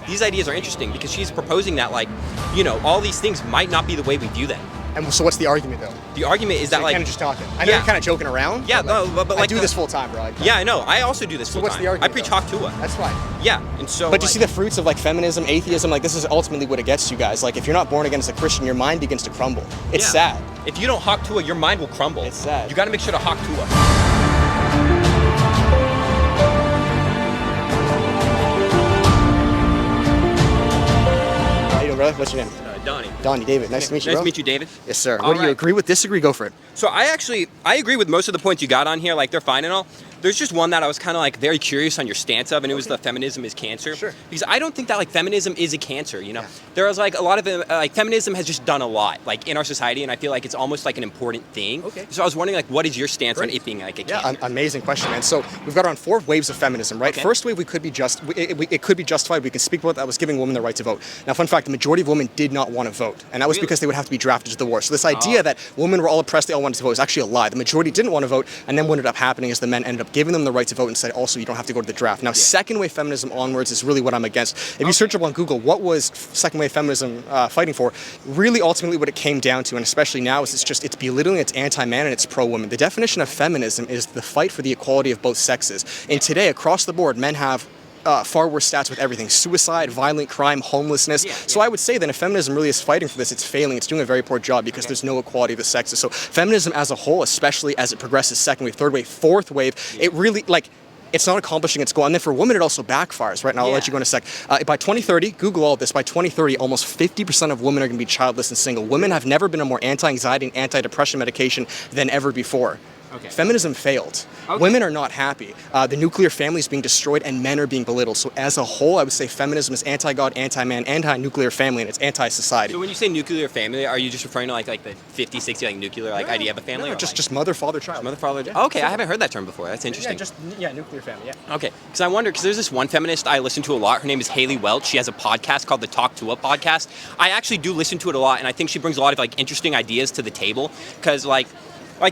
these ideas are interesting because she's proposing that, like, you know, all these things might not be the way we view them. And so what's the argument, though? The argument is that, like, kind of just talking. I know you're kind of joking around. Yeah, but like I do this full time, bro. Yeah, I know. I also do this full time. What's the argument? I preach Haktua. That's fine. Yeah, and so. But do you see the fruits of like feminism, atheism? Like this is ultimately what it gets you guys. Like if you're not born again as a Christian, your mind begins to crumble. It's sad. If you don't Haktua, your mind will crumble. It's sad. You got to make sure to Haktua. How you doing, brother? What's your name? Donnie, David. Nice to meet you, bro. Nice to meet you, David. Yes, sir. What do you agree with, disagree? Go for it. So I agree with most of the points you got on here. Like, they're fine and all. There's just one that I was kind of like very curious on your stance of, and it was the feminism is cancer. Sure. Because I don't think that like feminism is a cancer, you know? There was like a lot of, like feminism has just done a lot like in our society, and I feel like it's almost like an important thing. Okay. So I was wondering like, what is your stance on it being like a cancer? Yeah, amazing question, man. So we've got around 4 waves of feminism, right? First wave, it could be justified. We can speak about that was giving women the right to vote. Now, fun fact, the majority of women did not want to vote, and that was because they would have to be drafted to the war. So this idea that women were all oppressed, they all wanted to vote, is actually a lie. The majority didn't want to vote, and then what ended up happening is the men ended up giving them the right to vote and said, also, you don't have to go to the draft. Now, second wave feminism onwards is really what I'm against. If you search up on Google, what was second wave feminism fighting for? Really, ultimately, what it came down to, and especially now, is it's belittling, it's anti-man, and it's pro-woman. The definition of feminism is the fight for the equality of both sexes. And today, across the board, men have far worse stats with everything: suicide, violent crime, homelessness. So I would say that if feminism really is fighting for this, it's failing. It's doing a very poor job because there's no equality of the sexes. So feminism as a whole, especially as it progresses second wave, third wave, fourth wave, it really, like, it's not accomplishing its goal. And then for women, it also backfires, right? Now, I'll let you go in a sec. By 2030, Google all this, by 2030, almost 50% of women are going to be childless and single. Women have never been on more anti-anxiety and anti-depression medication than ever before. Feminism failed. Women are not happy. The nuclear family is being destroyed and men are being belittled. So as a whole, I would say feminism is anti-God, anti-man, anti-nuclear family, and it's anti-society. So when you say nuclear family, are you just referring to like the 50, 60 like nuclear like idea of a family? No, or just mother, father, child. Mother, father, child. Okay, I haven't heard that term before. That's interesting. Nuclear family, Okay, because I wonder, because there's this one feminist I listen to a lot. Her name is Haley Welch. She has a podcast called the Talk to Up podcast. I actually do listen to it a lot, and I think she brings a lot of like interesting ideas to the table. Because like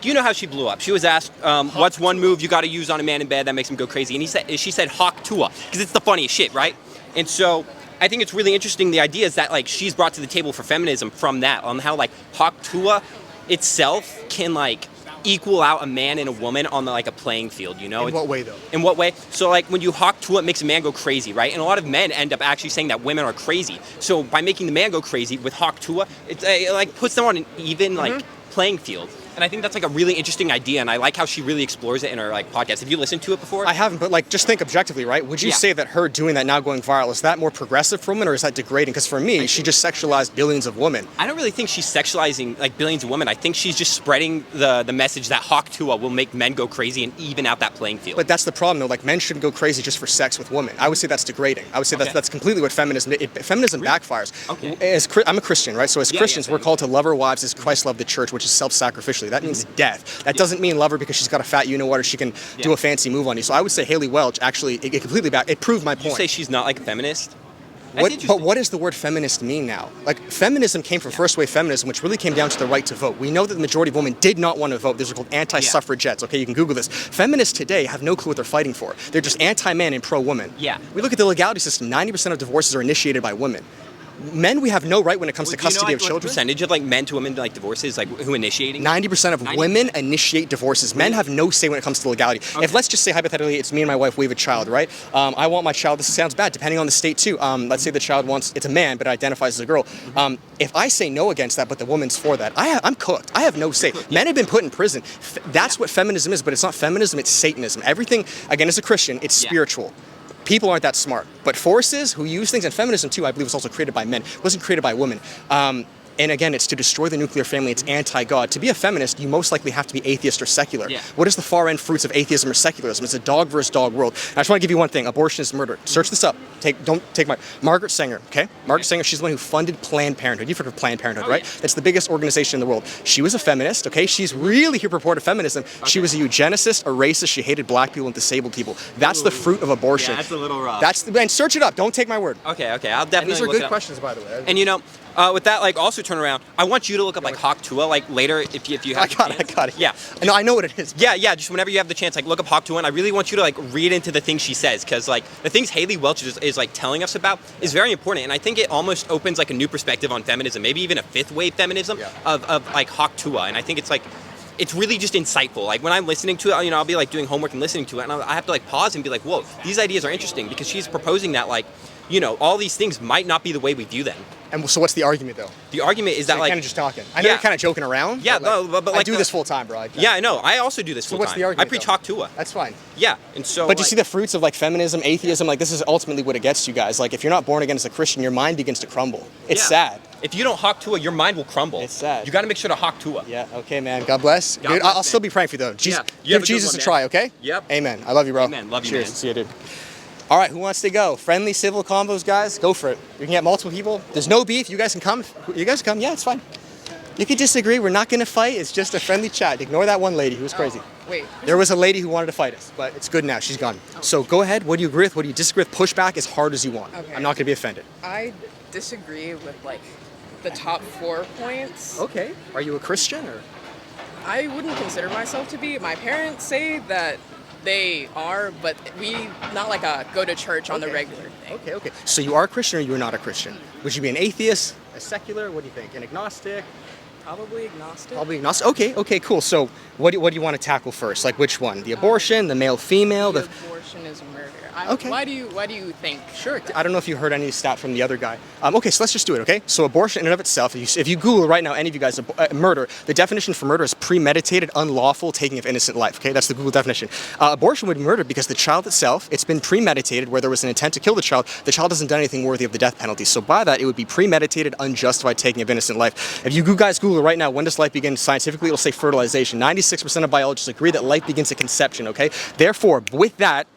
you know how she blew up. She was asked, what's one move you got to use on a man in bed that makes him go crazy? And she said Haktua, because it's the funniest shit, right? And so I think it's really interesting, the ideas that like she's brought to the table for feminism from that, on how like Haktua itself can like equal out a man and a woman on like a playing field, you know? In what way, though? In what way? So like when you Haktua, it makes a man go crazy, right? And a lot of men end up actually saying that women are crazy. So by making the man go crazy with Haktua, it like puts them on an even like playing field. And I think that's like a really interesting idea, and I like how she really explores it in her like podcast. Have you listened to it before? I haven't, but like just think objectively, right? Would you say that her doing that now going viral, is that more progressive for women or is that degrading? Because for me, she just sexualized billions of women. I don't really think she's sexualizing like billions of women. I think she's just spreading the message that Haktua will make men go crazy and even out that playing field. But that's the problem though, like men shouldn't go crazy just for sex with women. I would say that's degrading. I would say that's completely what feminism, feminism backfires. I'm a Christian, right? So as Christians, we're called to love our wives as Christ loved the church, which is self-sacrificially. That means death. That doesn't mean love her because she's got a fat you-know-what or she can do a fancy move on you. So I would say Haley Welch actually, it completely it proved my point. You say she's not like a feminist? But what does the word feminist mean now? Like, feminism came from first wave feminism, which really came down to the right to vote. We know that the majority of women did not want to vote. These are called anti-suffragettes. Okay, you can Google this. Feminists today have no clue what they're fighting for. They're just anti-man and pro-woman. We look at the legality system. 90% of divorces are initiated by women. Men, we have no right when it comes to custody of children. What percentage of like men to women like divorces, like who initiating? 90% of women initiate divorces. Men have no say when it comes to legality. If let's just say hypothetically, it's me and my wife, we have a child, right? I want my child. This sounds bad, depending on the state too. Let's say the child it's a man, but identifies as a girl. If I say no against that, but the woman's for that, I'm cooked. I have no say. Men have been put in prison. That's what feminism is, but it's not feminism. It's Satanism. Everything, again, as a Christian, it's spiritual. People aren't that smart, but forces who use things, and feminism too, I believe, was also created by men. It wasn't created by women. And again, it's to destroy the nuclear family. It's anti-God. To be a feminist, you most likely have to be atheist or secular. What is the far-end fruits of atheism or secularism? It's a dog versus dog world. And I just want to give you one thing. Abortion is murder. Search this up. Don't take my... Margaret Sanger, okay? Margaret Sanger, she's the one who funded Planned Parenthood. You've heard of Planned Parenthood, right? It's the biggest organization in the world. She was a feminist, okay? She's really here purported feminism. She was a eugenicist, a racist. She hated black people and disabled people. That's the fruit of abortion. Yeah, that's a little rough. And search it up. Don't take my word. Okay, I'll definitely These are good questions, by the way. And you know, With that, like, also turn around. I want you to look up like Hawk Tuah, like later if you have. I got it. Yeah. No, I know what it is. Yeah, yeah. Just whenever you have the chance, like look up Hawk Tuah, and I really want you to like read into the things she says, because like the things Haley Welch is like telling us about is very important, and I think it almost opens like a new perspective on feminism, maybe even a fifth wave feminism of like Hawk Tuah, and I think it's like. It's really just insightful. Like when I'm listening to it, I'll be like doing homework and listening to it, and I have to like pause and be like, whoa, these ideas are interesting, because she's proposing that like, all these things might not be the way we view them. And so what's the argument, though? The argument is that like kind of just talking. I know you're kind of joking around. Yeah, but like I do this full time, bro. Yeah, I know. I also do this full time. What's the argument? I preach Hawk Tuah. That's fine. Yeah, and so. But you see the fruits of like feminism, atheism. Like this is ultimately what it gets you guys. Like if you're not born again as a Christian, your mind begins to crumble. It's sad. If you don't Hawk Tuah, your mind will crumble. It's sad. You got to make sure to Hawk Tuah. Yeah. Okay, man. God bless. God Dude, bless, I'll still be praying for you though. Jesus, You have give a good Jesus one, a try. Okay. Yep. Amen. I love you, bro. Amen. Love you, Cheers. man. See you, dude. All right, who wants to go? Friendly, civil combos, guys? Go for it. You can get multiple people. There's no beef. You guys can come. You guys can come. Yeah, it's fine. You can disagree. We're not going to fight. It's just a friendly chat. Ignore that one lady who was crazy. Wait. There was a lady who wanted to fight us, but it's good now. She's gone. So go ahead. What do you agree with? What do you disagree with? Push back as hard as you want. Okay. I'm not going to be offended. I disagree with like the top 4 points. Okay. Are you a Christian or? I wouldn't consider myself to be. My parents say that they are, but we not like a go to church on the regular thing. Okay. So you are a Christian or you are not a Christian? Would you be an atheist, a secular? What do you think? An agnostic? Probably agnostic. Probably agnostic. Okay, cool. So what do you want to tackle first? Like which one? The abortion, the male-female? The abortion is murder. Okay. Why do you think? Sure. I don't know if you heard any stat from the other guy. Okay, so let's just do it, okay? So abortion in and of itself, if you Google right now, any of you guys, murder, the definition for murder is premeditated, unlawful taking of innocent life, okay? That's the Google definition. Abortion would be murder because the child itself, it's been premeditated where there was an intent to kill the child. The child hasn't done anything worthy of the death penalty. So by that, it would be premeditated, unjustified taking of innocent life. If you guys Google right now, when does life begin scientifically, it'll say fertilization. 96% of biologists agree that life begins at conception, okay? Therefore, with that,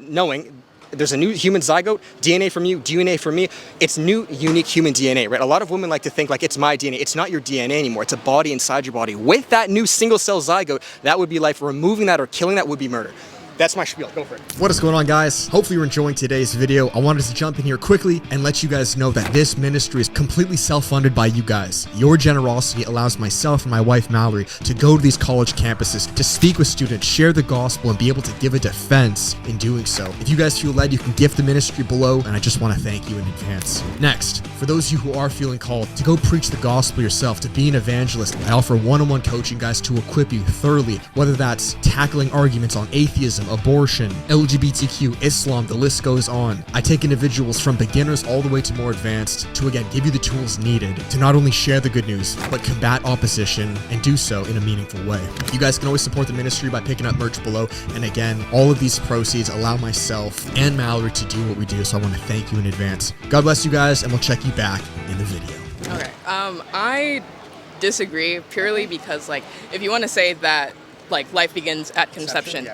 knowing there's a new human zygote, DNA from you, DNA from me, it's new, unique human DNA, right? A lot of women like to think like it's my DNA. It's not your DNA anymore. It's a body inside your body. With that new single cell zygote, that would be life. Removing that or killing that would be murder. That's my spiel. Go for it. What is going on, guys? Hopefully you're enjoying today's video. I wanted to jump in here quickly and let you guys know that this ministry is completely self-funded by you guys. Your generosity allows myself and my wife Mallory to go to these college campuses, to speak with students, share the gospel, and be able to give a defense in doing so. If you guys feel led, you can gift the ministry below, and I just want to thank you in advance. Next, for those of you who are feeling called to go preach the gospel yourself, to be an evangelist, I offer one-on-one coaching, guys, to equip you thoroughly, whether that's tackling arguments on atheism, abortion, LGBTQ, Islam, the list goes on. I take individuals from beginners all the way to more advanced to, again, give you the tools needed to not only share the good news, but combat opposition and do so in a meaningful way. You guys can always support the ministry by picking up merch below. And again, all of these proceeds allow myself and Mallory to do what we do. So I want to thank you in advance. God bless you guys, and we'll check you back in the video. Okay. I disagree purely because like if you want to say that like life begins at conception.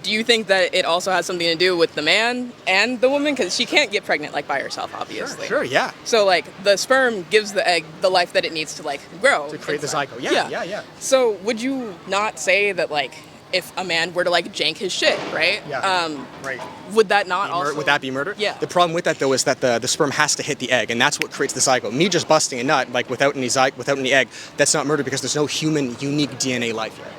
Do you think that it also has something to do with the man and the woman? Because she can't get pregnant like by herself, obviously. Sure, yeah. So like the sperm gives the egg the life that it needs to like grow. To create inside. the zygote. Yeah. So would you not say that like if a man were to like jank his shit, right? Yeah. Right. Would that not also... Would that be murder? Yeah. The problem with that though is that the sperm has to hit the egg, and that's what creates the zygote. Me just busting a nut like without any egg, that's not murder because there's no human unique DNA life yet.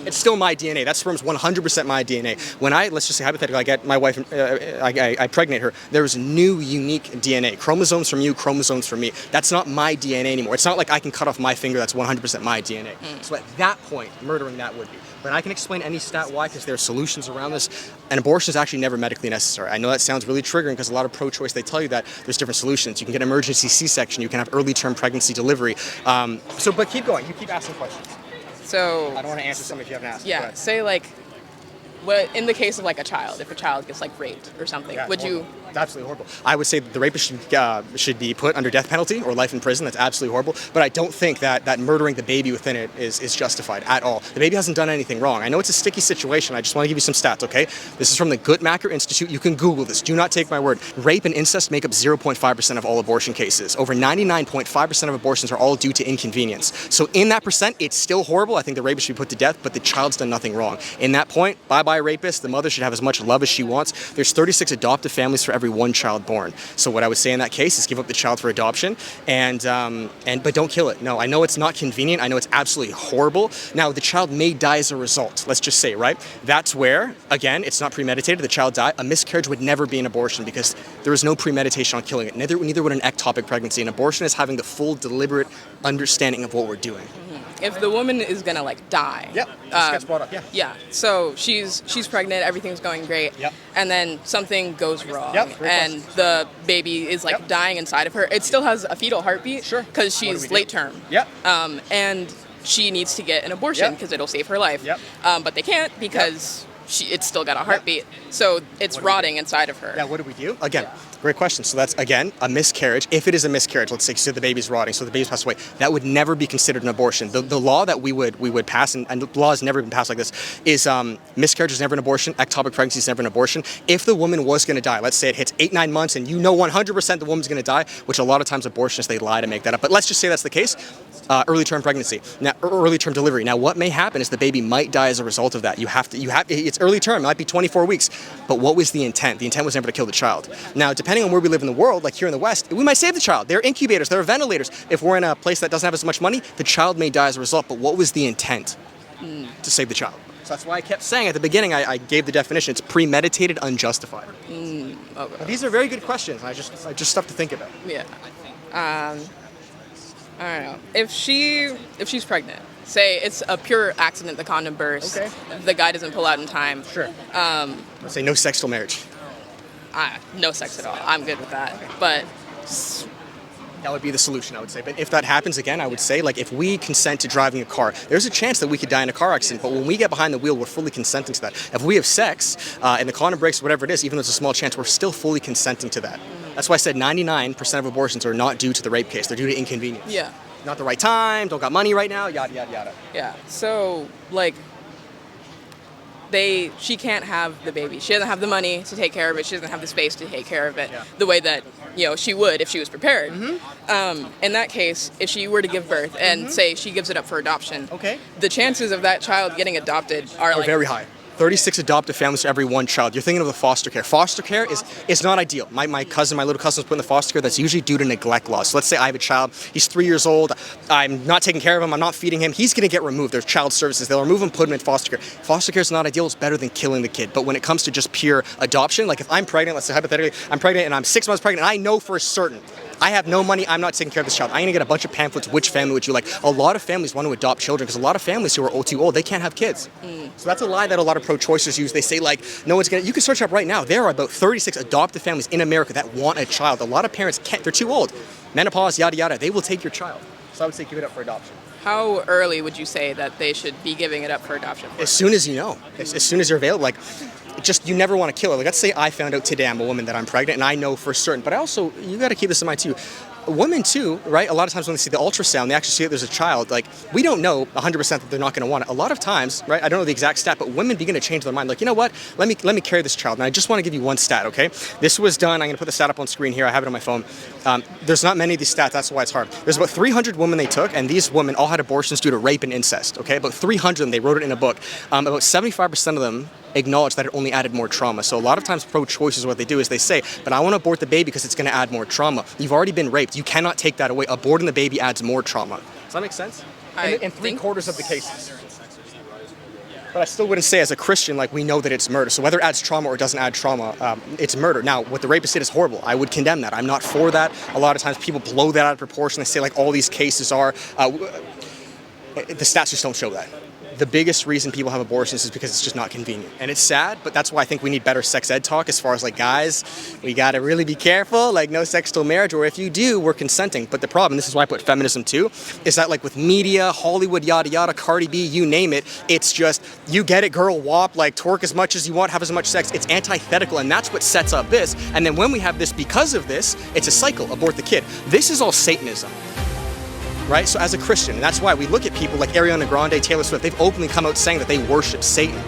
It's still my DNA. That sperm's 100% my DNA. When let's just say hypothetically, I get my wife, I pregnate her, there's new unique DNA. Chromosomes from you, chromosomes from me. That's not my DNA anymore. It's not like I can cut off my finger, that's 100% my DNA. So at that point, murdering that would be. But I can explain any stat why, because there are solutions around this. An abortion is actually never medically necessary. I know that sounds really triggering because a lot of pro-choice, they tell you that there's different solutions. You can get emergency C-section, you can have early-term pregnancy delivery. But keep going, you keep asking questions. So I don't want to answer some if you haven't asked. Yeah, say like, what in the case of like a child, if a child gets like raped or something, would you? It's absolutely horrible. I would say that the rapist should be put under death penalty or life in prison. That's absolutely horrible. But I don't think that murdering the baby within it is justified at all. The baby hasn't done anything wrong. I know it's a sticky situation. I just want to give you some stats, okay? This is from the Guttmacher Institute. You can Google this. Do not take my word. Rape and incest make up 0.5% of all abortion cases. Over 99.5% of abortions are all due to inconvenience. So in that percent, it's still horrible. I think the rapist should be put to death, but the child's done nothing wrong. In that point, bye-bye rapist. The mother should have as much love as she wants. There's 36 adoptive families for every every one child born. So what I would say in that case is give up the child for adoption, but don't kill it. No, I know it's not convenient. I know it's absolutely horrible. Now, the child may die as a result. Let's just say, right? That's where, again, it's not premeditated. The child died. A miscarriage would never be an abortion because there is no premeditation on killing it. Neither would an ectopic pregnancy. An abortion is having the full, deliberate understanding of what we're doing. If the woman is gonna like die, Yep. This gets brought up. Yeah. yeah. So she's pregnant, everything's going great, Yep. and then something goes wrong, Yep, great and the baby is like Yep. dying inside of her. It still has a fetal heartbeat, Sure. because What do we she's do? late term. Yep. And she needs to get an abortion Yep. because it'll save her life. Yep. But they can't because it's still got a heartbeat, so it's rotting inside of her. Yeah, what do we do? Again, great question. So that's, again, a miscarriage. If it is a miscarriage, let's say so the baby's rotting, so the baby's passed away, that would never be considered an abortion. The law that we would pass, and the law has never been passed like this, is miscarriage is never an abortion, ectopic pregnancy is never an abortion. If the woman was going to die, let's say it hits 8-9 months and you know 100% the woman's going to die, which a lot of times abortionists, they lie to make that up. But let's just say that's the case. Early term pregnancy, now early term delivery. Now, what may happen is the baby might die as a result of that. It's early term, it might be 24 weeks. But what was the intent? The intent was never to kill the child. Now, depending on where we live in the world, like here in the West, we might save the child. There are incubators, there are ventilators. If we're in a place that doesn't have as much money, the child may die as a result. But what was the intent? To save the child. So that's why I kept saying at the beginning, I gave the definition. It's premeditated, unjustified. Okay. Now, these are very good questions. I just stuff to think about. Yeah. I don't know. If she's pregnant, say it's a pure accident, the condom bursts, Okay. the guy doesn't pull out in time. Sure. Let's say no sex till marriage. No sex at all. I'm good with that. But That would be the solution, I would say. But if that happens again, I would say, like, if we consent to driving a car, there's a chance that we could die in a car accident. But when we get behind the wheel, we're fully consenting to that. If we have sex and the condom breaks, whatever it is, even though there's a small chance, we're still fully consenting to that. That's why I said 99% of abortions are not due to the rape case. They're due to inconvenience. yeah. Not the right time, don't got money right now, yada, yada, yada. Yeah. So like she can't have the baby. She doesn't have the money to take care of it. She doesn't have the space to take care of it the way that she would if she was prepared. In that case, if she were to give birth and say she gives it up for adoption, Okay. the chances of that child getting adopted are like Very high. 36 adoptive families for every one child. You're thinking of the foster care. Foster care is not ideal. My little cousin was put in the foster care. That's usually due to neglect laws. So let's say I have a child. He's 3 years old. I'm not taking care of him. I'm not feeding him. He's going to get removed. There's child services. They'll remove him, put him in foster care. Foster care is not ideal. It's better than killing the kid. But when it comes to just pure adoption, like if I'm pregnant, let's say hypothetically, I'm pregnant and I'm 6 months pregnant, and I know for certain I have no money, I'm not taking care of this child. I'm going to get a bunch of pamphlets, which family would you like? A lot of families want to adopt children because a lot of families who are too old, they can't have kids. So that's a lie that a lot of pro-choicers use. They say like, no one's going to, you can search up right now, there are about 36 adoptive families in America that want a child. A lot of parents can't, they're too old. Menopause, yada, yada, they will take your child. So I would say give it up for adoption. how early would you say that they should be giving it up for adoption? As soon as you know, as soon as you're available, like, just, you never want to kill her. Like, let's say I found out today I'm a woman that I'm pregnant and I know for certain, but I also, you got to keep this in mind too. Women too, right? A lot of times when they see the ultrasound, they actually see that there's a child. Like, we don't know 100% that they're not going to want it. A lot of times, right? I don't know the exact stat, but women begin to change their mind. Like, you know what? Let me carry this child. And I just want to give you one stat, okay? This was done. I'm going to put the stat up on screen here. I have it on my phone. There's not many of these stats. That's why it's hard. There's about 300 women they took, and these women all had abortions due to rape and incest. Okay, about 300 of them. They wrote it in a book. About 75% of them acknowledge that it only added more trauma. So a lot of times pro-choice is what they do is they say, but I want to abort the baby because it's going to add more trauma. You've already been raped. You cannot take that away. Aborting the baby adds more trauma. Does that make sense? In 3/4 of the cases. But I still wouldn't say as a Christian, like, we know that it's murder. So whether it adds trauma or it doesn't add trauma, it's murder. Now, what the rapist did is horrible. I would condemn that. I'm not for that. A lot of times people blow that out of proportion. They say, like, all these cases are... the stats just don't show that. The biggest reason people have abortions is because it's just not convenient. And it's sad, but that's why I think we need better sex ed talk as far as, like, guys, we gotta really be careful, like, no sex till marriage, or if you do, we're consenting. But the problem, this is why I put feminism too, is that, like, with media, Hollywood, yada yada, Cardi B, you name it, it's just, you get it, girl, whop, like, twerk as much as you want, have as much sex. It's antithetical, and that's what sets up this. And then when we have this because of this, it's a cycle, abort the kid. This is all Satanism. Right? So as a Christian, and that's why we look at people like Ariana Grande, Taylor Swift, they've openly come out saying that they worship Satan.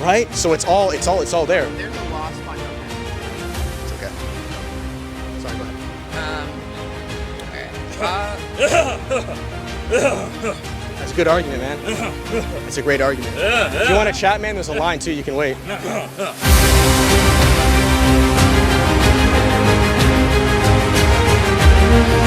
Right? So it's all there. There's a lost on your hand. It's okay. Sorry, go ahead. That's a good argument, man. That's a great argument. If you want to chat, man, there's a line too, you can wait. Bye.